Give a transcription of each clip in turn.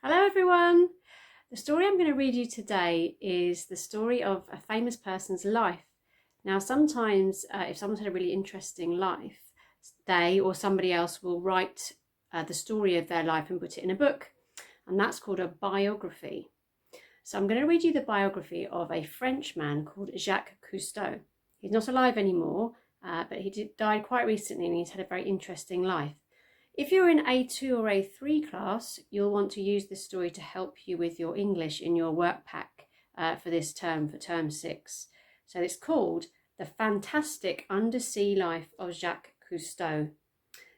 Hello everyone! The story I'm going to read you today is the story of a famous person's life. Now sometimes if someone's had a really interesting life, they or somebody else will write the story of their life and put it in a book, and that's called a biography. So I'm going to read you the biography of a French man called Jacques Cousteau. He's not alive anymore, but he died quite recently and he's had a very interesting life. If you're in A2 or A3 class, you'll want to use this story to help you with your English in your work pack for this term, for term 6. So it's called The Fantastic Undersea Life of Jacques Cousteau.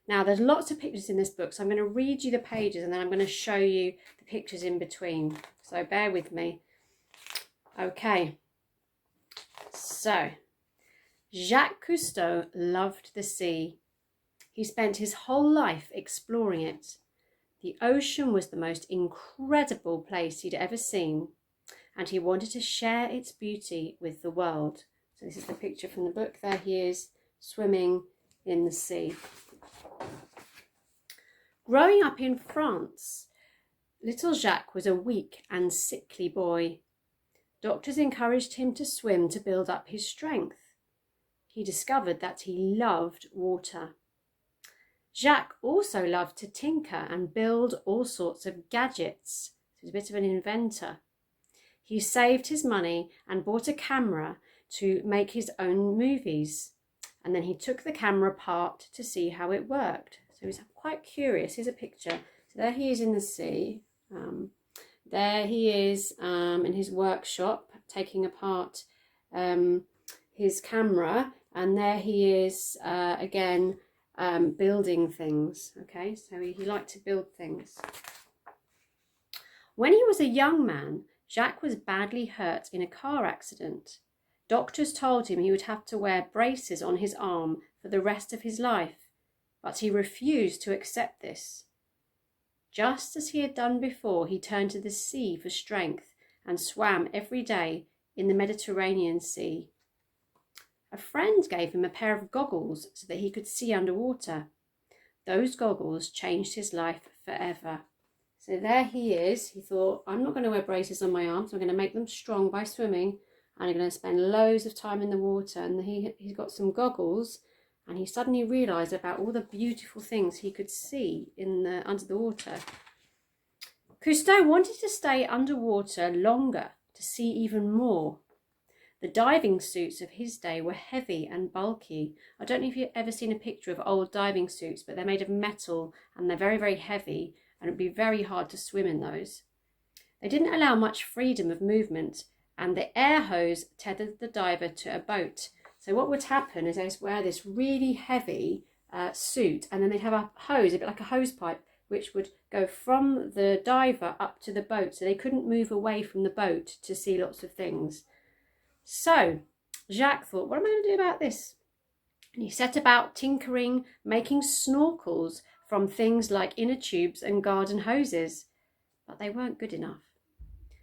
Now there's lots of pictures in this book, so I'm going to read you the pages and then I'm going to show you the pictures in between. So bear with me. Okay, so Jacques Cousteau loved the sea. He spent his whole life exploring it. The ocean was the most incredible place he'd ever seen, and he wanted to share its beauty with the world. So this is the picture from the book. There he is, swimming in the sea. Growing up in France, little Jacques was a weak and sickly boy. Doctors encouraged him to swim to build up his strength. He discovered that he loved water. Jacques also loved to tinker and build all sorts of gadgets. He was a bit of an inventor. He saved his money and bought a camera to make his own movies. And then he took the camera apart to see how it worked. So he was quite curious. Here's a picture. So there he is in the sea. There he is in his workshop taking apart his camera. And there he is again building things. Okay, so he liked to build things. When he was a young man, Jacques was badly hurt in a car accident. Doctors told him he would have to wear braces on his arm for the rest of his life, but he refused to accept this. Just as he had done before, he turned to the sea for strength and swam every day in the Mediterranean Sea. A friend gave him a pair of goggles so that he could see underwater. Those goggles changed his life forever. So there he is. He thought, I'm not going to wear braces on my arms. I'm going to make them strong by swimming. And I'm going to spend loads of time in the water. And he's got some goggles. And he suddenly realised about all the beautiful things he could see under the water. Cousteau wanted to stay underwater longer to see even more. The diving suits of his day were heavy and bulky. I don't know if you've ever seen a picture of old diving suits, but they're made of metal and they're very, very heavy, and it would be very hard to swim in those. They didn't allow much freedom of movement, and the air hose tethered the diver to a boat. So what would happen is they'd wear this really heavy suit, and then they'd have a hose, a bit like a hose pipe, which would go from the diver up to the boat, so they couldn't move away from the boat to see lots of things. So Jacques thought, what am I going to do about this? And he set about tinkering, making snorkels from things like inner tubes and garden hoses. But they weren't good enough.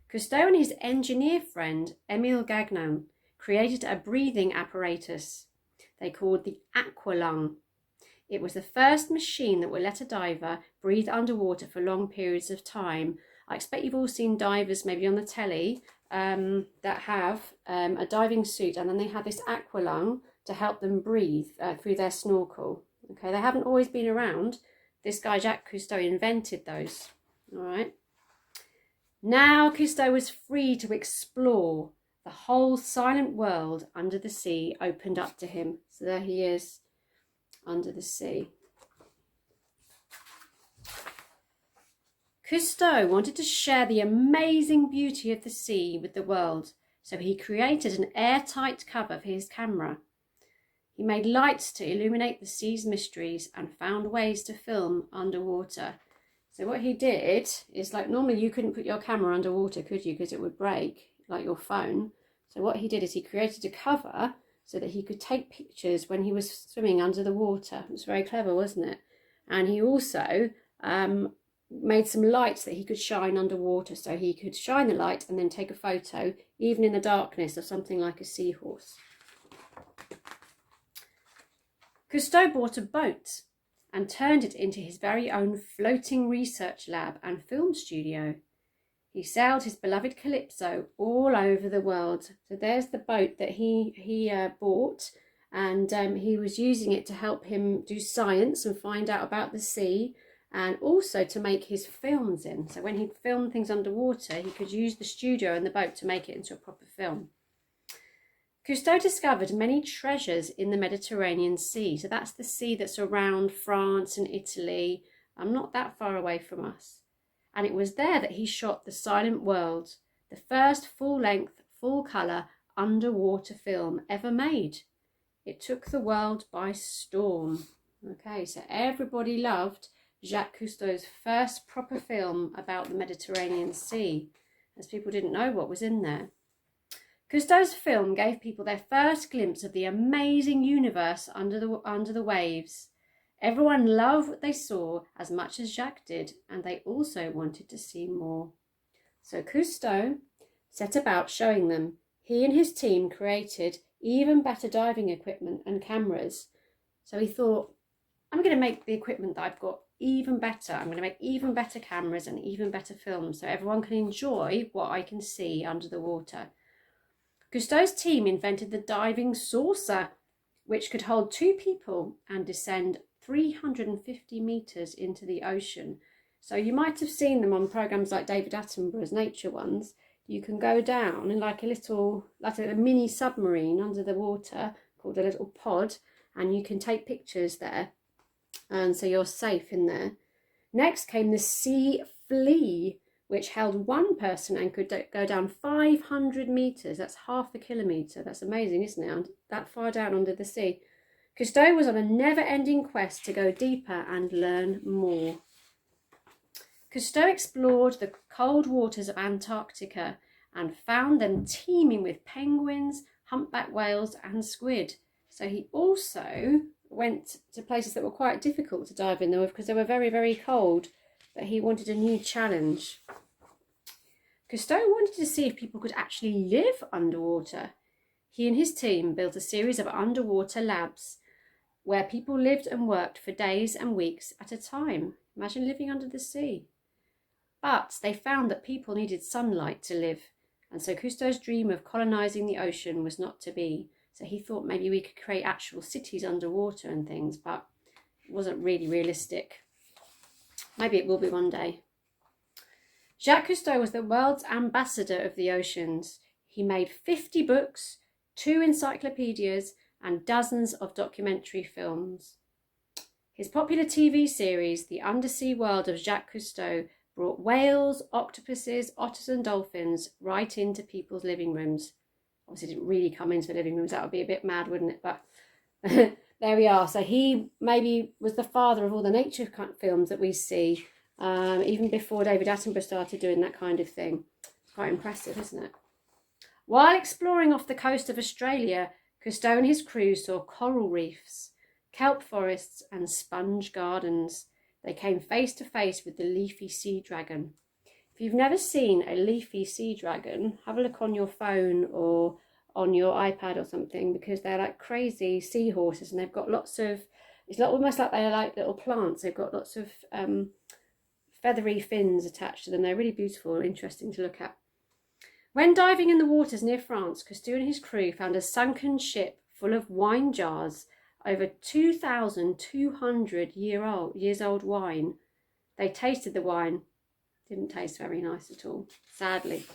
Cousteau and his engineer friend, Émile Gagnon, created a breathing apparatus they called the Aqualung. It was the first machine that would let a diver breathe underwater for long periods of time. I expect you've all seen divers maybe on the telly that have a diving suit, and then they have this aqualung to help them breathe through their snorkel. Okay, they haven't always been around. This guy Jacques Cousteau invented those. All right. Now Cousteau was free to explore. The whole silent world under the sea opened up to him. So there he is under the sea. Cousteau wanted to share the amazing beauty of the sea with the world, so he created an airtight cover for his camera. He made lights to illuminate the sea's mysteries and found ways to film underwater. So what he did is, like, normally you couldn't put your camera underwater, could you? Because it would break, like your phone. So what he did is he created a cover so that he could take pictures when he was swimming under the water. It was very clever, wasn't it? And he also made some lights that he could shine underwater, so he could shine the light and then take a photo even in the darkness of something like a seahorse. Cousteau bought a boat and turned it into his very own floating research lab and film studio. He sailed his beloved Calypso all over the world. So there's the boat that he bought, and he was using it to help him do science and find out about the sea, and also to make his films in. So when he'd film things underwater, he could use the studio and the boat to make it into a proper film. Cousteau discovered many treasures in the Mediterranean Sea. So that's the sea that's around France and Italy, not that far away from us. And it was there that he shot The Silent World, the first full-length, full-colour underwater film ever made. It took the world by storm. Okay, so everybody loved Jacques Cousteau's first proper film about the Mediterranean Sea, as people didn't know what was in there. Cousteau's film gave people their first glimpse of the amazing universe under the waves. Everyone loved what they saw as much as Jacques did, and they also wanted to see more. So Cousteau set about showing them. He and his team created even better diving equipment and cameras. So he thought, I'm going to make the equipment that I've got even better. I'm going to make even better cameras and even better films so everyone can enjoy what I can see under the water. Cousteau's team invented the diving saucer, which could hold 2 people and descend 350 metres into the ocean. So you might have seen them on programmes like David Attenborough's nature ones. You can go down in like a mini submarine under the water called a little pod, and you can take pictures there, and so you're safe in there. Next came the sea flea, which held 1 person and could go down 500 metres. That's half a kilometre. That's amazing, isn't it? That far down under the sea. Cousteau was on a never-ending quest to go deeper and learn more. Cousteau explored the cold waters of Antarctica and found them teeming with penguins, humpback whales and squid. So he also went to places that were quite difficult to dive in though, because they were very, very cold, but he wanted a new challenge. Cousteau wanted to see if people could actually live underwater. He and his team built a series of underwater labs where people lived and worked for days and weeks at a time. Imagine living under the sea. But they found that people needed sunlight to live, and so Cousteau's dream of colonising the ocean was not to be. So he thought maybe we could create actual cities underwater and things, but it wasn't really realistic. Maybe it will be one day. Jacques Cousteau was the world's ambassador of the oceans. He made 50 books, 2 encyclopedias, and dozens of documentary films. His popular TV series, The Undersea World of Jacques Cousteau, brought whales, octopuses, otters and dolphins right into people's living rooms. Obviously, it didn't really come into the living rooms. That would be a bit mad, wouldn't it? But there we are. So he maybe was the father of all the nature films that we see, even before David Attenborough started doing that kind of thing. It's quite impressive, isn't it? While exploring off the coast of Australia, Cousteau and his crew saw coral reefs, kelp forests and sponge gardens. They came face to face with the leafy sea dragon. If you've never seen a leafy sea dragon, have a look on your phone or on your iPad or something, because they're like crazy seahorses and they've got lots of, it's almost like they're like little plants. They've got lots of feathery fins attached to them. They're really beautiful and interesting to look at. When diving in the waters near France, Cousteau and his crew found a sunken ship full of wine jars, over 2,200 years old wine. They tasted the wine. Didn't taste very nice at all, sadly.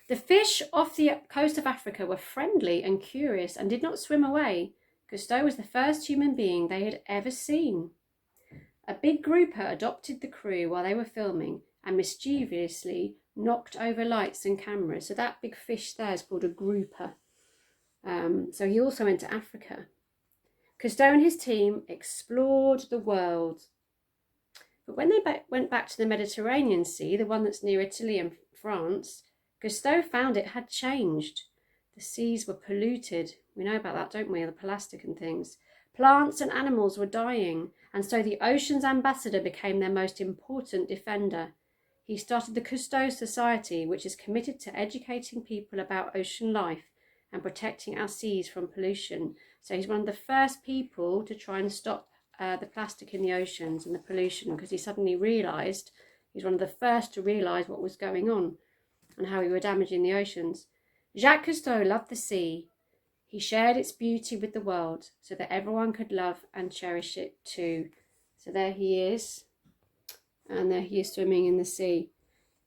The fish off the coast of Africa were friendly and curious and did not swim away. Cousteau was the first human being they had ever seen. A big grouper adopted the crew while they were filming and mischievously knocked over lights and cameras. So that big fish there is called a grouper. So he also went to Africa. Cousteau and his team explored the world. But when they went back to the Mediterranean Sea, the one that's near Italy and France, Cousteau found it had changed. The seas were polluted. We know about that, don't we? The plastic and things. Plants and animals were dying, and so the ocean's ambassador became their most important defender. He started the Cousteau Society, which is committed to educating people about ocean life and protecting our seas from pollution. So he's one of the first people to try and stop the plastic in the oceans and the pollution, because he suddenly realised, he was one of the first to realise what was going on and how we were damaging the oceans. Jacques Cousteau loved the sea. He shared its beauty with the world so that everyone could love and cherish it too. So there he is, and there he is swimming in the sea.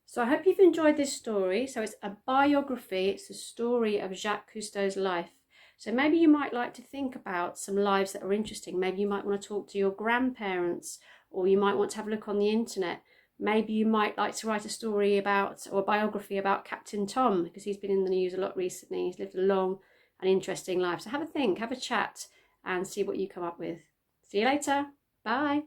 So I hope you've enjoyed this story. So it's a biography. It's the story of Jacques Cousteau's life. So maybe you might like to think about some lives that are interesting. Maybe you might want to talk to your grandparents, or you might want to have a look on the internet. Maybe you might like to write a story about, or a biography about Captain Tom, because he's been in the news a lot recently. He's lived a long and interesting life. So have a think, have a chat, and see what you come up with. See you later. Bye.